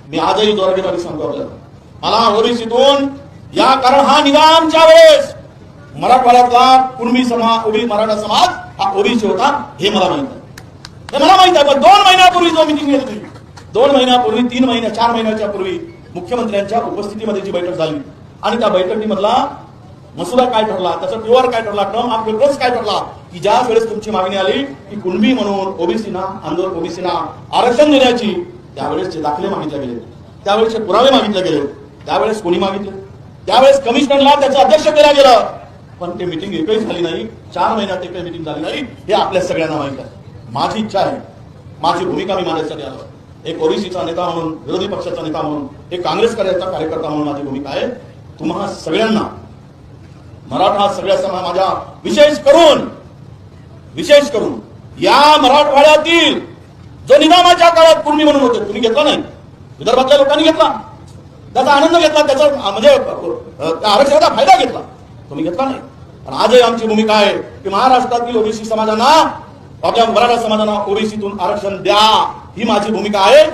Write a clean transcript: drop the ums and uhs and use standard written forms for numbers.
मी आजही जोरगेवारी सांगतो आपल्याला, मला ओबीसीतून या कारण हा निजामच्या वेळेस मराठवाड्यातला कुणबी समाज मराठा समाज हा ओबीसी होता हे मला माहित आहे. हे मला माहित आहे. पण 2 महिन्यापूर्वी जो मिटिंग घेतली, 2 महिन्यापूर्वी 3 महिन्या 4 महिन्याच्या पूर्वी मुख्यमंत्र्यांच्या उपस्थितीमध्ये जी बैठक झाली आणि त्या बैठकीमधला मसुदा काय ठरला, त्याचा पीओआर काय ठरला, टर्म ऑफ रेफरन्स काय ठरला, की ज्या वेळेस तुमची मागणी आली की कुणबी म्हणून ओबीसीना आंदोलन ओबीसीना आरक्षण देण्याची, त्यावेळेसचे दाखले मागितले गेले, त्यावेळेसचे पुरावे मागितले गेले, त्यावेळेस कोणी मागितले, त्यावेळेस कमिशनरला त्याचं अध्यक्ष केलं गेलं. पण ते मिटिंग एकही झाली नाही. 4 महिन्यात एकही मिटिंग झाली नाही हे आपल्या सगळ्यांना माहित आहे. माझी इच्छा आहे, माझी भूमिका मी मांडण्यासाठी आलो. एक ओबीसीचा नेता म्हणून, विरोधी पक्षाचा नेता म्हणून, एक काँग्रेस कार्यकर्ता म्हणून माझी भूमिका आहे. तुम्हा सगळ्यांना मराठा सगळ्या समाजाच्या विशेष करून या मराठवाड्यातील जो निजामाच्या काळात कुणबी म्हणून होते, तुम्ही घेतला नाही, विदर्भातल्या लोकांनी घेतला, त्याचा आनंद घेतला, त्याचा म्हणजे आरक्षणाचा फायदा घेतला, तुम्ही घेतला नाही. पण आजही आमची भूमिका आहे की महाराष्ट्रातील ओबीसी समाजांना, आपल्या मराठा समाजांना ओबीसीतून आरक्षण द्या, ही माझी भूमिका आहे.